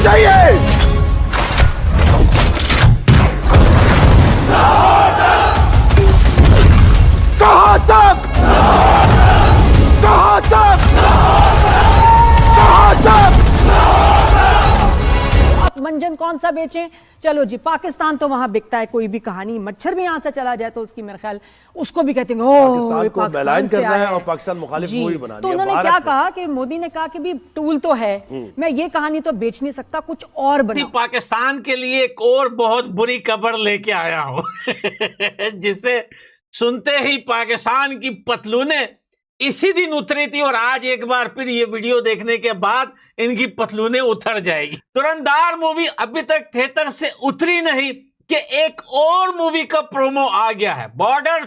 चाहिए। कहां तक, कहां तक, कहां तक? आप मंजन कौन सा बेचें? चलो जी, पाकिस्तान तो वहां बिकता है, कोई भी कहानी, मच्छर भी यहां से चला जाए तो उसकी मेरे ख्याल उसको भी कहते हैं पाकिस्तान को मैलाइन करना है और पाकिस्तान मुखालिफ मूवी बनानी है। तो उन्होंने क्या कहा कि मोदी ने कहा कि भी टूल तो है, मैं ये कहानी तो बेच नहीं सकता, कुछ और बनाओ। पाकिस्तान के लिए एक और बहुत बुरी खबर लेके आया हूं जिसे सुनते ही पाकिस्तान की पतलूने इसी दिन उतरी थी और आज एक बार फिर ये वीडियो देखने के बाद इनकी पतलूने उतर जाएगी। धुरंधर मूवी अभी तक थिएटर से उतरी नहीं कि एक और मूवी का प्रोमो आ गया है, बॉर्डर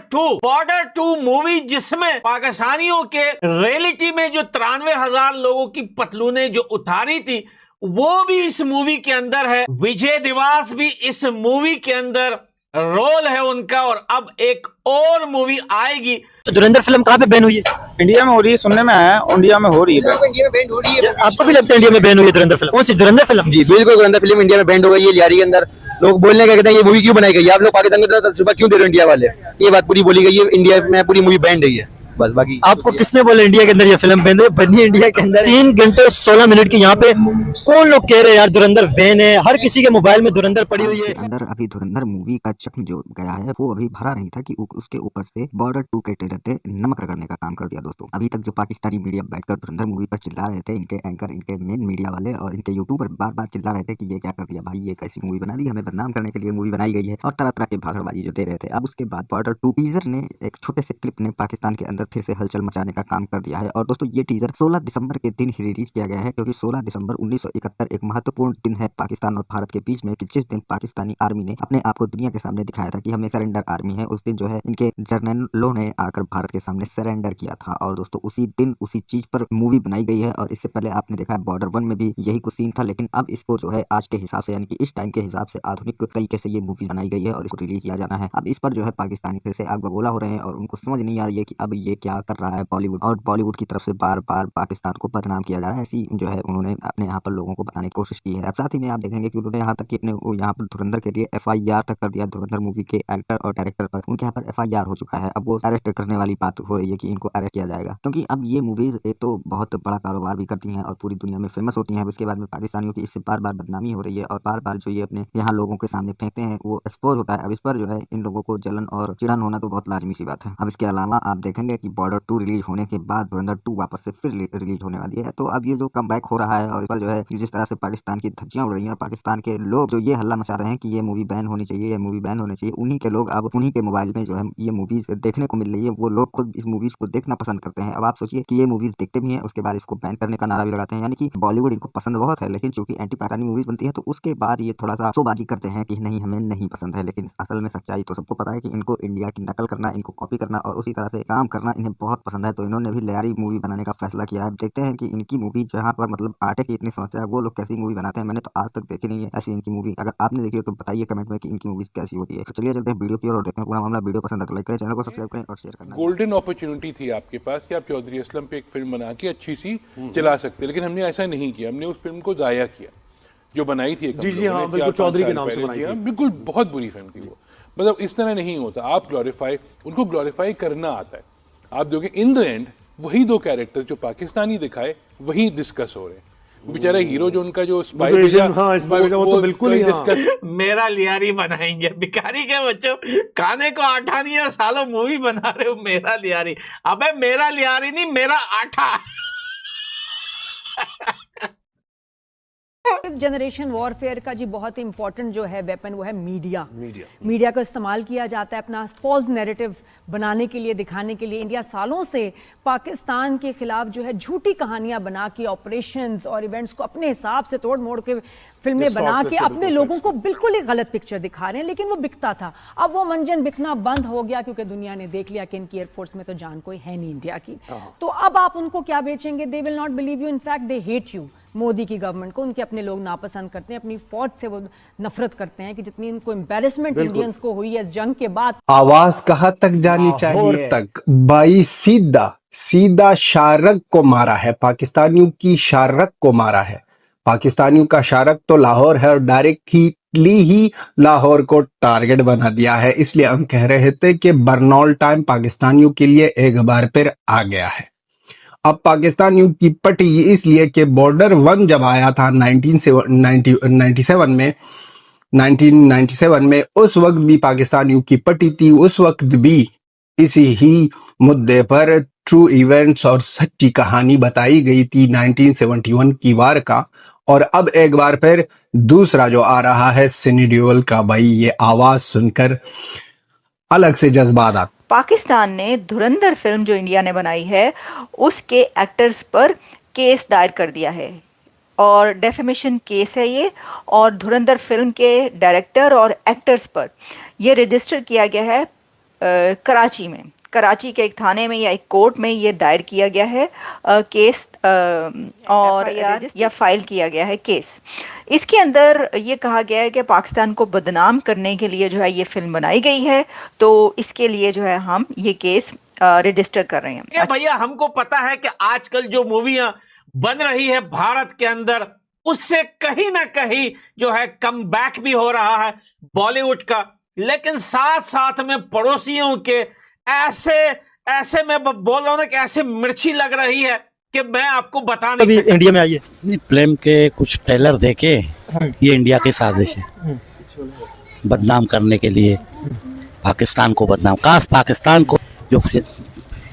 2 मूवी, जिसमें पाकिस्तानियों के रियलिटी में जो 93,000 लोगों की पतलूने जो उतारी थी वो भी इस मूवी के अंदर है। विजय दिवास भी इस मूवी के अंदर रोल है उनका, और अब एक और मूवी आएगी। तो धुरंधर फिल्म कहाँ पे बैन हुई है? इंडिया में हो रही है, सुनने में आया इंडिया में हो रही है। इंडिया में बैंड हो रही है। आपको भी लगता है इंडिया में बैन हुई है धुरंधर फिल्म? कौन सी धुरंधर फिल्म? जी बिल्कुल, धुरंधर फिल्म इंडिया में बैंड हो गई है। लियारी के अंदर लोग बोलने का कहते हैं ये मूवी क्यों बनाई गई है, आप लोग पाकिस्तान को तजुर्बा क्यों दे रहे हो इंडिया वाले, ये बात पूरी बोली गई है। इंडिया में पूरी मूवी बैंड है बस। बाकी आपको किसने बोला इंडिया के अंदर ये फिल्म बैन है? बनी है इंडिया के अंदर। 3 घंटे 16 मिनट की यहाँ पे कौन लोग कह रहे हैं यार धुरंधर बैन है? हर किसी के मोबाइल में धुरंधर पड़ी हुई है। अंदर अभी धुरंधर मूवी का चक्र जो गया है वो अभी भरा नहीं था कि उसके ऊपर से बॉर्डर 2 के ट्रेलर पे नमक रगड़ने का काम कर दिया दोस्तों। अभी तक जो पाकिस्तानी मीडिया बैठकर धुरंधर मूवी पर चिल्ला रहे थे, इनके एंकर, इनके मेन मीडिया वाले और इनके यूट्यूबर बार बार चिल्ला रहे थे कि ये क्या कर दिया भाई, ये कैसी मूवी बना दी, हमें बदनाम करने के लिए मूवी बनाई गई है, और तरह तरह के भाषणबाजी जो दे रहे थे। अब उसके बाद बॉर्डर 2 टीजर ने, एक छोटे से क्लिप ने पाकिस्तान के अंदर फिर से हलचल मचाने का काम कर दिया है। और दोस्तों ये टीजर 16 दिसंबर के दिन ही रिलीज किया गया है, क्योंकि 16 दिसंबर 1971 एक महत्वपूर्ण दिन है पाकिस्तान और भारत के बीच में, कि जिस दिन पाकिस्तानी आर्मी ने अपने आप को दुनिया के सामने दिखाया था कि हम एक सरेंडर आर्मी है। उस दिन जो है इनके जर्नलों ने आकर भारत के सामने सरेंडर किया था। और दोस्तों उसी दिन उसी चीज पर मूवी बनाई गई है। और इससे पहले आपने देखा है बॉर्डर 1 में भी यही कुछ सीन था, लेकिन अब इसको जो है आज के हिसाब से, यानी कि इस टाइम के हिसाब से आधुनिक तरीके से ये मूवी बनाई गई है और इसको रिलीज किया जाना है। अब इस पर जो है पाकिस्तानी फिर से आग बबूला हो रहे हैं और उनको समझ नहीं आ रही है कि अब ये क्या कर रहा है बॉलीवुड, और बॉलीवुड की तरफ से बार बार पाकिस्तान को बदनाम किया जा रहा है। ऐसी जो है उन्होंने अपने यहाँ पर लोगों को बताने की कोशिश की है। अब साथ ही में आप देखेंगे कि उन्होंने यहाँ तक कि अपने यहाँ पर धुरंधर के लिए FIR तक कर दिया, धुरंधर मूवी के एक्टर और डायरेक्टर पर उनके यहाँ पर FIR हो चुका है। अब वो अरेस्ट करने वाली बात हो रही है कि इनको अरेस्ट किया जाएगा, क्योंकि अब ये मूवीज एक तो बहुत बड़ा कारोबार भी करती हैं और पूरी दुनिया में फेमस होती हैं। उसके बाद में पाकिस्तानियों की इससे बार बार बदनामी हो रही है और बार बार जो ये अपने यहाँ लोगों के सामने फेंकते हैं वो एक्सपोज होता है। अब इस पर जो है इन लोगों को जलन और चिड़न होना तो बहुत लाजमी सी बात है। अब इसके अलावा आप देखेंगे कि बॉर्डर 2 रिलीज होने के बाद धुरंधर 2 वापस से फिर रिलीज होने वाली है। तो अब ये जो कम बैक हो रहा है और इस पर जो है जिस तरह से पाकिस्तान की धज्जियां उड़ रही हैं, पाकिस्तान के लोग जो ये हल्ला मचा रहे हैं कि ये मूवी बैन होनी चाहिए, ये मूवी बैन होनी चाहिए, उन्हीं के लोग अब उन्हीं के मोबाइल में जो है ये मूवीज देखने को मिल रही है। वो लोग खुद इस मूवीज को देखना पसंद करते हैं। अब आप सोचिए कि ये मूवीज देखते भी हैं, उसके बाद इसको बैन करने का नारा भी लगाते हैं। यानी कि बॉलीवुड इनको पसंद बहुत है, लेकिन चूंकि एंटी पाकिस्तानी मूवीज बनती है तो उसके बाद ये थोड़ा सा शोबाजी करते हैं कि नहीं हमें नहीं पसंद है। लेकिन असल में सच्चाई तो सबको पता है कि इनको इंडिया की नकल करना, इनको कॉपी करना और उसी तरह से काम करना इन्हें बहुत पसंद है। तो इन्होंने भी लियारी मूवी बनाने का फैसला किया है। देखते हैं कि इनकी मूवी जहाँ पर मतलब आटे की इतनी समस्या है वो लोग कैसी मूवी बनाते हैं। मैंने तो आज तक देखी नहीं है ऐसी इनकी मूवी। अगर आपने देखी हो तो बताइए कमेंट में कि इनकी मूवीज कैसी होती है। तो चलिए चलते हैं वीडियो की ओर और देखते हैं पूरा मामला। वीडियो पसंद है तो लाइक करें, चैनल को सब्सक्राइब करें और शेयर करना। गोल्डन अपॉर्चुनिटी थी आपके पास कि आप चौधरी असलम पे एक फिल्म बना के अच्छी सी चला सकते, लेकिन हमने ऐसा नहीं किया। हमने उस फिल्म को जाया किया जो बनाई थी। जी जी हाँ, बिल्कुल चौधरी के नाम से बनाई थी। बिल्कुल बहुत बुरी फिल्म थी वो। मतलब इस तरह नहीं होता। आप ग्लोरीफाई, उनको ग्लोरीफाई करना आता है। आप देखोगे इन द एंड वही 2 कैरेक्टर जो पाकिस्तानी दिखाए वही डिस्कस हो रहे हैं। बेचारा हीरो जो उनका जो स्पाई वो तो बिल्कुल ही डिस्कस। मेरा लियारी बनाएंगे, भिखारी के बच्चों, खाने को आटा नहीं है, सालों मूवी बना रहे हो मेरा लियारी। अबे मेरा लियारी नहीं, मेरा आटा। जनरेशन वॉरफेयर का जी बहुत इंपॉर्टेंट जो है वेपन वो है मीडिया का इस्तेमाल किया जाता है अपना फॉल्स नैरेटिव बनाने के लिए, दिखाने के लिए। इंडिया सालों से पाकिस्तान के खिलाफ जो है झूठी कहानियां बना के, ऑपरेशंस और इवेंट्स को अपने हिसाब से तोड़ मोड़ के फिल्में बना के अपने लोगों को बिल्कुल ही गलत पिक्चर दिखा रहे हैं। लेकिन वो बिकता था, अब वो मंजन बिकना बंद हो गया क्योंकि दुनिया ने देख लिया कि इनकी एयरफोर्स में तो जान कोई है नहीं इंडिया की। तो अब आप उनको क्या बेचेंगे? They will not believe you, in fact they hate you. Modi की गवर्नमेंट को उनके अपने लोग नापसंद करते हैं, अपनी फौज से वो नफरत करते हैं कि जितनी इनको एम्बैरेसमेंट इंडियंस को हुई है इस जंग के बाद। आवाज कहां तक जानी चाहिए? तक भाई सीधा शारक को मारा है, पाकिस्तानियों की शारक को मारा है। पाकिस्तानियों का शारक तो लाहौर है और डायरेक्टली ही लाहौर को टारगेट बना दिया है। इसलिए हम कह रहे थे कि बर्नौल टाइम पाकिस्तानियों के लिए एक बार फिर आ गया है। अब पाकिस्तानियों की पटी इसलिए कि बॉर्डर 1 जब आया था 1997 में उस वक्त भी पाकिस्तानियों की पटी थी। उस वक्त भी इसी ही मुद्दे पर ट्रू इवेंट्स और सच्ची कहानी बताई गई थी 1971 की वार का। और अब एक बार फिर दूसरा जो आ रहा है सनी देओल का, भाई ये आवाज सुनकर अलग से जज्बात आते। पाकिस्तान ने धुरंधर फिल्म जो इंडिया ने बनाई है उसके एक्टर्स पर केस दायर कर दिया है और डेफेमेशन केस है ये, और धुरंधर फिल्म के डायरेक्टर और एक्टर्स पर ये रजिस्टर किया गया है कराची में, कराची के एक थाने में या एक कोर्ट में ये दायर किया गया है केस और या फाइल किया गया है केस। इसके अंदर ये कहा गया है कि पाकिस्तान को बदनाम करने के लिए जो है ये फिल्म बनाई गई है, तो इसके लिए जो है हम ये केस रजिस्टर कर रहे हैं। भैया हमको पता है कि आजकल जो मूवियां बन रही है भारत के अंदर उससे कहीं ना कहीं जो है कम बैक भी हो रहा है बॉलीवुड का, लेकिन साथ साथ में पड़ोसियों के ऐसे मैं बोल रहा हूं ना कि ऐसे मिर्ची लग रही है कि मैं आपको बता नहीं सकता। इंडिया में आई है फिल्म के कुछ ट्रेलर देखे, ये इंडिया की साजिश है बदनाम करने के लिए, पाकिस्तान को बदनाम, खास पाकिस्तान को जो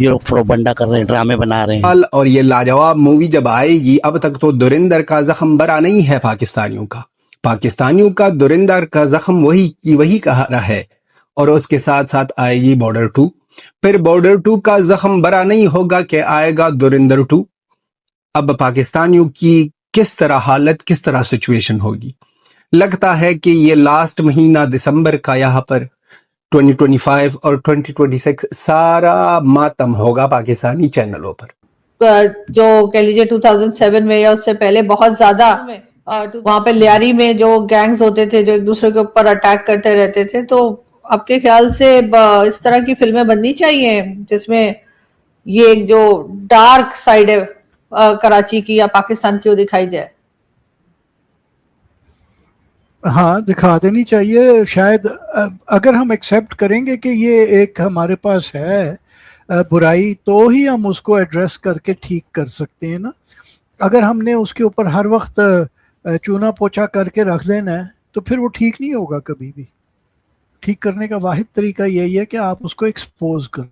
ये लोग प्रोपगेंडा कर रहे हैं, ड्रामे बना रहे हैं। और ये लाजवाब मूवी जब आएगी, अब तक तो धुरंधर का जख्म भरा नहीं है पाकिस्तानियों का धुरंधर का जख्म वही कहा रहा है। और उसके साथ साथ आएगी बॉर्डर 2, फिर बॉर्डर 2 का जख्म भरा नहीं होगा कि आएगा धुरंधर 2। अब पाकिस्तानियों की किस तरह हालत, किस तरह सिचुएशन होगी। लगता है कि ये लास्ट महीना दिसंबर का यहाँ पर 2025 और 2026 सारा मातम होगा पाकिस्तानी चैनलों पर। जो कह लीजिए 2007 में या उससे पहले बहुत ज्यादा वहां पे लियारी में जो गैंग्स होते थे जो एक दूसरे के ऊपर अटैक करते रहते थे, तो आपके ख्याल से इस तरह की फिल्में बननी चाहिए जिसमें ये एक जो डार्क साइड है कराची की या पाकिस्तान की वो दिखाई जाए? हाँ, दिखा देनी चाहिए। शायद अगर हम एक्सेप्ट करेंगे कि ये एक हमारे पास है बुराई, तो ही हम उसको एड्रेस करके ठीक कर सकते हैं ना। अगर हमने उसके ऊपर हर वक्त चूना पोछा करके रख देना है तो फिर वो ठीक नहीं होगा कभी भी। ठीक करने का वाहिद तरीका यही है कि आप उसको एक्सपोज करो।